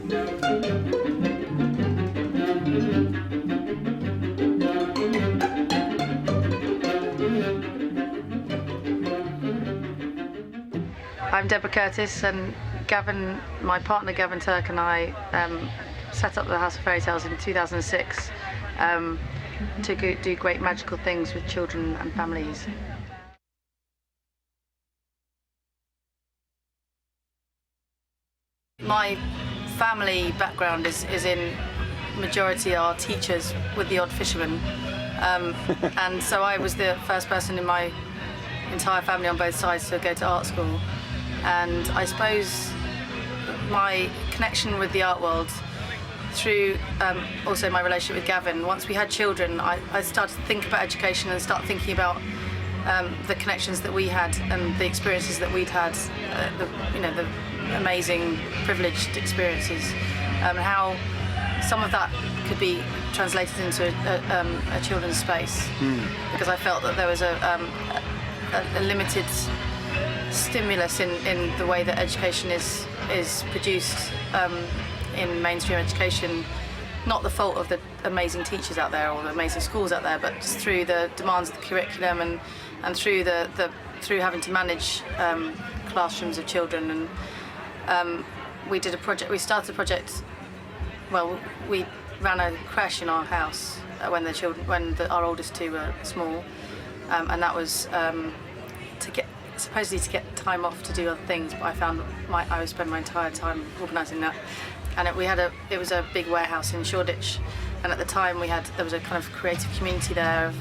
I'm Deborah Curtis, and Gavin, my partner Gavin Turk, and I set up the House of Fairytales in 2006 to do great magical things with children and families. My family background is in majority are teachers with the odd fisherman, and so I was the first person in my entire family on both sides to go to art school. And I suppose my connection with the art world through also my relationship with Gavin, once we had children, I started to think about education and start thinking about the connections that we had and the experiences that we'd had, the amazing privileged experiences, and how some of that could be translated into a children's space, because I felt that there was a limited stimulus in the way that education is produced in mainstream education, not the fault of the amazing teachers out there or the amazing schools out there, but just through the demands of the curriculum and through through having to manage classrooms of children. And we did a project. We started a project. Well, we ran a creche in our house when our oldest two were small, and that was supposedly to get time off to do other things, but I found I would spend my entire time organising that. And it was a big warehouse in Shoreditch, and at the time there was a kind of creative community there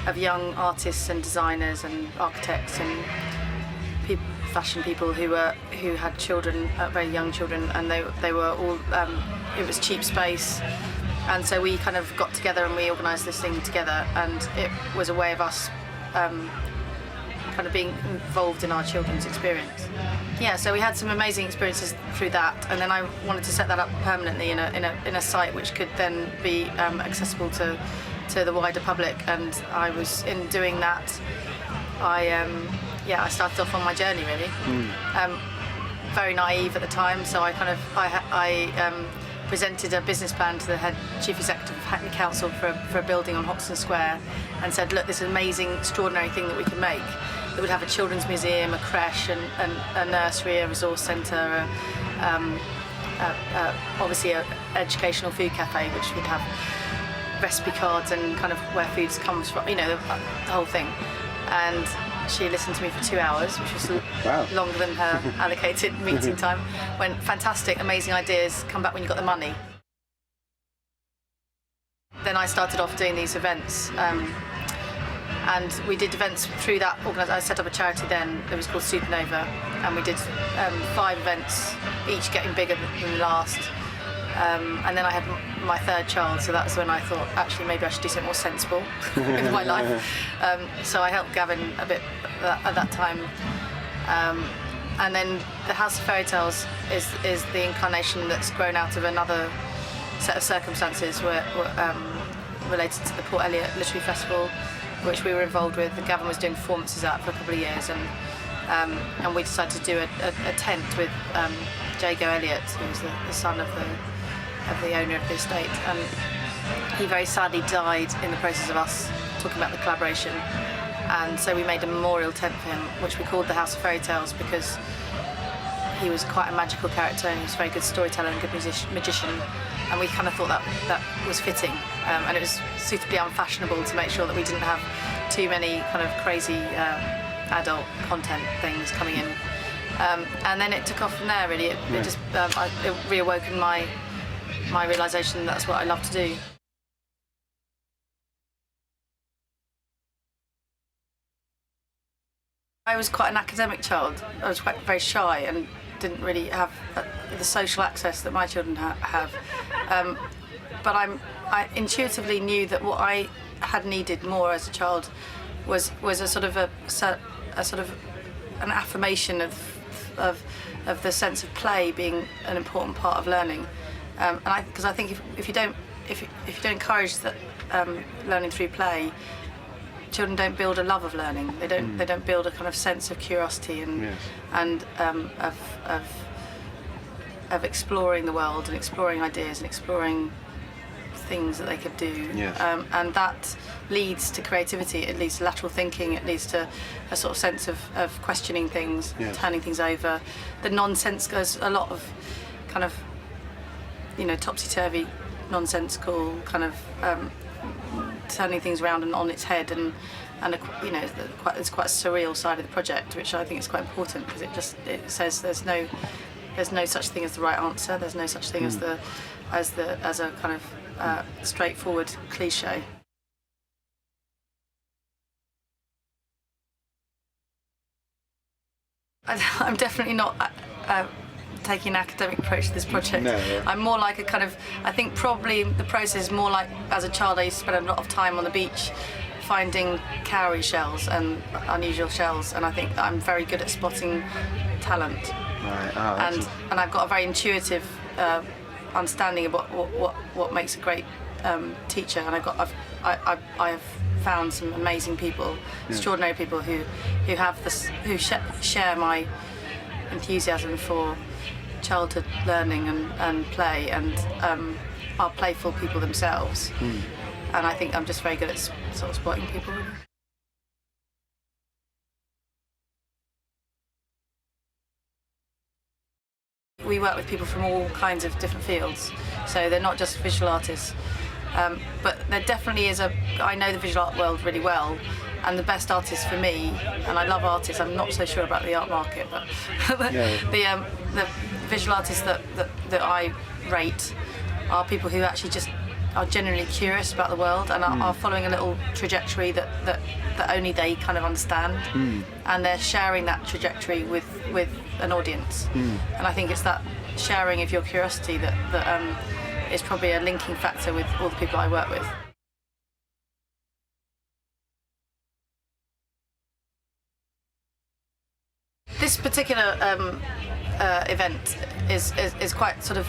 of young artists and designers and architects and fashion people who had children, very young children, and they were all. It was cheap space, and so we kind of got together and we organised this thing together, and it was a way of us kind of being involved in our children's experience. Yeah, so we had some amazing experiences through that, and then I wanted to set that up permanently in a site which could then be accessible to the wider public. And I was in doing that. I started off on my journey really. Very naive at the time, so I presented a business plan to the head chief executive of Hackney Council for a building on Hoxton Square, and said, look, this is an amazing, extraordinary thing that we can make. That would have a children's museum, a creche, and a nursery, a resource centre, obviously an educational food cafe, which would have recipe cards and kind of where food comes from, the whole thing. And she listened to me for 2 hours, which was longer than her allocated meeting time. Went, fantastic, amazing ideas, come back when you got the money. Then I started off doing these events. And we did events through that organisation. I set up a charity then that was called Supernova, and we did 5 events, each getting bigger than the last. And then I had my third child, so that's when I thought, actually, maybe I should do something more sensible with my life. So I helped Gavin a bit at that time. And then the House of Fairytales is the incarnation that's grown out of another set of circumstances related to the Port Eliot Literary Festival, which we were involved with. Gavin was doing performances at for a couple of years, and we decided to do a tent with Jago Eliot, who was the son of the owner of the estate, and he very sadly died in the process of us talking about the collaboration. And so we made a memorial tent for him, which we called the House of Fairytales, because he was quite a magical character and he was a very good storyteller and good magician, and we kind of thought that was fitting, and it was suitably unfashionable to make sure that we didn't have too many kind of crazy adult content things coming in. And then it took off from there really. It reawoken my realisation that's what I love to do. I was quite an academic child. I was quite very shy and didn't really have the social access that my children have. But I intuitively knew that what I had needed more as a child was a sort of an affirmation of the sense of play being an important part of learning. Because I think if you don't encourage that learning through play, children don't build a love of learning. They don't build a kind of sense of curiosity and exploring the world and exploring ideas and exploring things that they could do. Yes. And that leads to creativity, it leads to lateral thinking, it leads to a sort of sense of questioning things, Yes. turning things over. The nonsense goes a lot of kind of, topsy-turvy, nonsensical kind of turning things around and on its head, and it's quite a surreal side of the project, which I think is quite important, because it says there's no such thing as the right answer. There's no such thing as a kind of straightforward cliche. I'm definitely not taking an academic approach to this project. No. I'm more like a kind of, I think probably the process is more like, as a child I used to spend a lot of time on the beach finding cowrie shells and unusual shells, and I think that I'm very good at spotting talent. Right. Oh, and I've got a very intuitive understanding of what makes a great teacher, and I've found some amazing people, extraordinary people who share my enthusiasm for childhood learning and play, and are playful people themselves. And I think I'm just very good at sort of spotting people. We work with people from all kinds of different fields, so they're not just visual artists, but there definitely is I know the visual art world really well, and the best artists for me, and I love artists, I'm not so sure about the art market, but the visual artists that I rate are people who actually just are genuinely curious about the world and are following a little trajectory that only they kind of understand, and they're sharing that trajectory with an audience. And I think it's that sharing of your curiosity that is probably a linking factor with all the people I work with. This particular event is quite sort of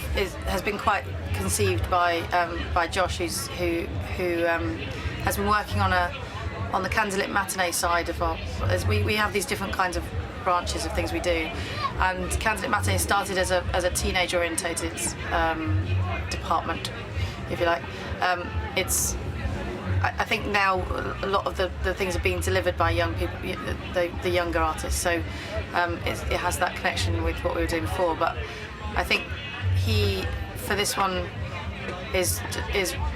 has been quite conceived by Josh, who has been working on the candlelit matinee side of our. We have these different kinds of branches of things we do, and candlelit matinee started as a teenage orientated department, if you like. I think now a lot of the things are being delivered by young people, the younger artists, so it has that connection with what we were doing before. But I think he, for this one, is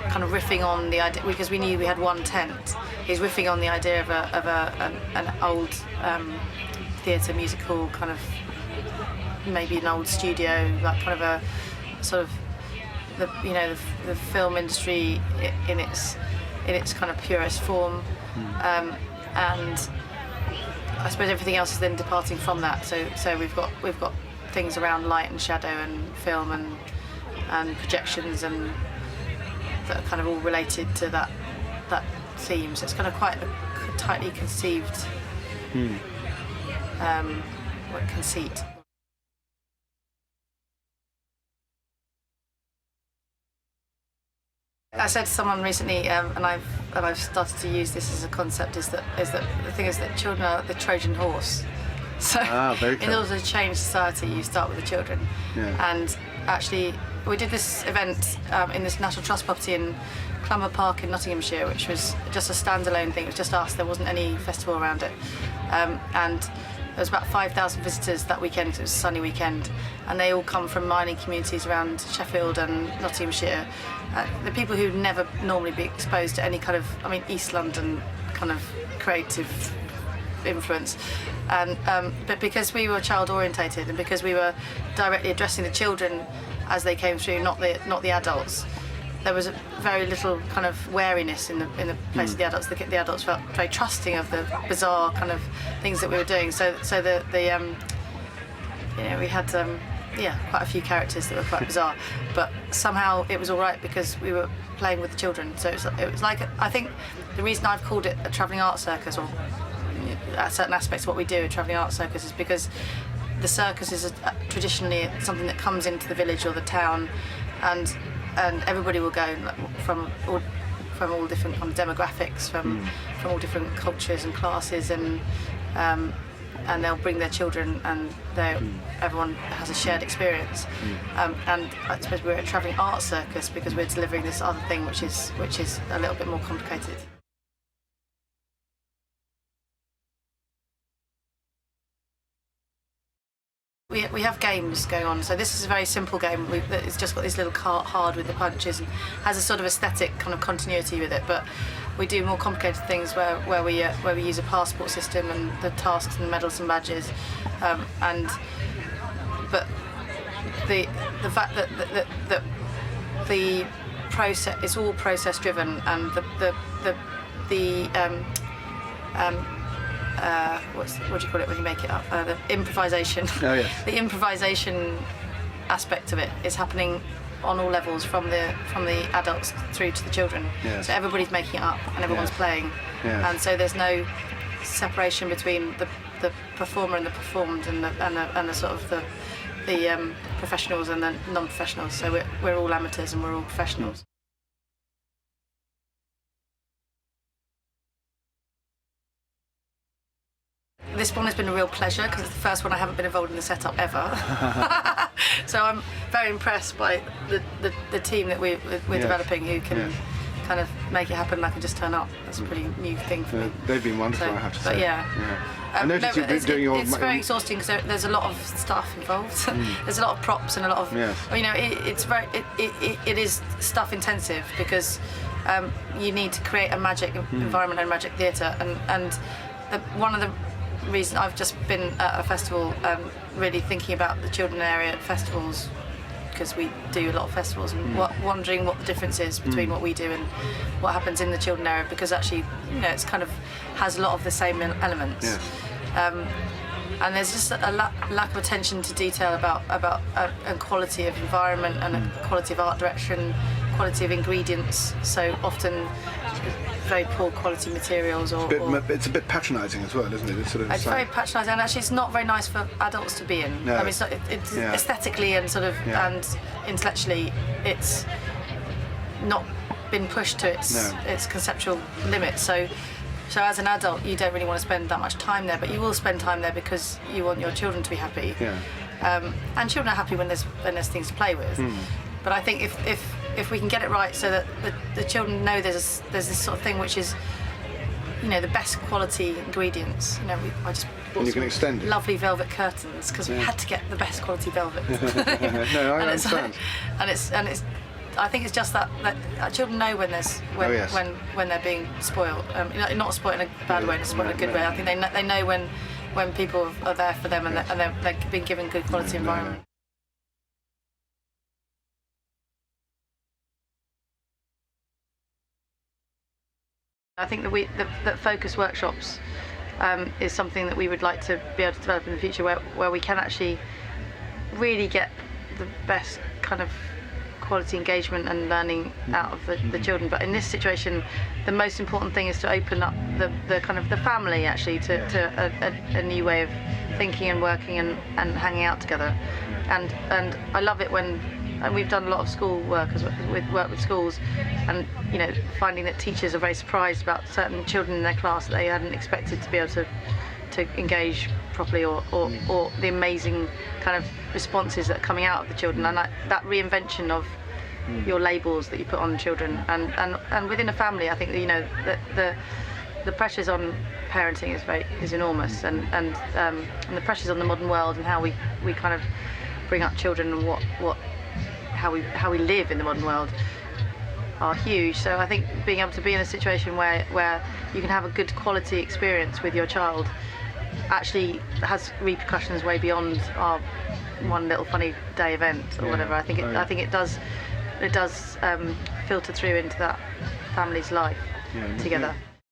kind of riffing on the idea, because we knew we had one tent. He's riffing on the idea of an old theatre musical, kind of maybe an old studio, that kind of a sort of the film industry in its kind of purest form, and I suppose everything else is then departing from that. So we've got things around light and shadow and film and projections, and that are kind of all related to that theme. So it's kind of quite a tightly conceived conceit. I said to someone recently, and I've started to use this as a concept, is that the thing is that children are the Trojan horse. So in order to change society, you start with the children. Yeah. And actually, we did this event in this National Trust property in Clumber Park in Nottinghamshire, which was just a standalone thing. It was just us. There wasn't any festival around it, and there was about 5,000 visitors that weekend, because it was a sunny weekend, and they all come from mining communities around Sheffield and Nottinghamshire. The people who'd never normally be exposed to any kind of, East London kind of creative influence, and but because we were child orientated and because we were directly addressing the children as they came through, not the adults, there was very little kind of wariness in the place of the adults. The adults felt very trusting of the bizarre kind of things that we were doing. So we had quite a few characters that were quite bizarre, but somehow it was all right because we were playing with the children. So it was like, I think the reason I've called it a travelling art circus, or certain aspects of what we do, a travelling art circus, is because the circus is traditionally something that comes into the village or the town, and everybody will go from all different kind of demographics, from all different cultures and classes, and and they'll bring their children, and everyone has a shared experience. And I suppose we're a travelling art circus because we're delivering this other thing, which is a little bit more complicated. We have games going on, so this is a very simple game. It's just got this little card with the punches and has a sort of aesthetic kind of continuity with it, but we do more complicated things where we use a passport system and the tasks and medals and badges, but the fact that the process is all process driven, and what do you call it when you make it up? The improvisation. Oh, yes. The improvisation aspect of it is happening on all levels, from the adults through to the children. Yes. So everybody's making it up and everyone's playing, and so there's no separation between the performer and the performed, and the sort of the professionals and the non-professionals. So we're all amateurs and we're all professionals. This one has been a real pleasure because it's the first one I haven't been involved in the setup ever. So I'm very impressed by the team that we're developing, who can kind of make it happen. I can just turn up. That's a pretty new thing for me. They've been wonderful, So, I have to but say. I noticed you've been doing your... It's very exhausting because there's a lot of stuff involved. There's a lot of props and a lot of... You know, it is stuff intensive because you need to create a magic environment and magic theatre, and one of the reason I've just been at a festival really thinking about the children area festivals, because we do a lot of festivals, and wondering what the difference is between what we do and what happens in the children area, because actually, you know, it's kind of has a lot of the same elements. And there's just a lack of attention to detail about a quality of environment and a quality of art direction, quality of ingredients. So often very poor quality materials, it's a bit patronising as well, isn't it? It's very patronising, and actually it's not very nice for adults to be in. No. I mean, it's aesthetically and sort of and intellectually, it's not been pushed to its conceptual limits. So as an adult, you don't really want to spend that much time there, but you will spend time there because you want your children to be happy. And children are happy when there's things to play with. But I think if we can get it right, so that the children know there's this sort of thing which is, you know, the best quality ingredients. You know, I just bought some lovely velvet curtains because we had to get the best quality velvet. No, I understand. And it's I think it's just that children know when they're being spoiled. Not spoiled in a bad way, spoiled in a good way. I think they know when people are there for them, and they're being given good quality environment. I think that focus workshops is something that we would like to be able to develop in the future, where we can actually really get the best kind of quality engagement and learning out of the children. But in this situation, the most important thing is to open up the kind of the family actually to a new way of thinking and working and hanging out together. And I love it when. And we've done a lot of school work with schools, and you know, finding that teachers are very surprised about certain children in their class that they hadn't expected to be able to engage properly, or the amazing kind of responses that are coming out of the children, and that reinvention of your labels that you put on children, and within a family. I think that, you know, the pressures on parenting is enormous, and the pressures on the modern world and how we kind of bring up children and how we live in the modern world are huge. So I think being able to be in a situation where you can have a good quality experience with your child actually has repercussions way beyond our one little funny day event or whatever. I think it does filter through into that family's life together.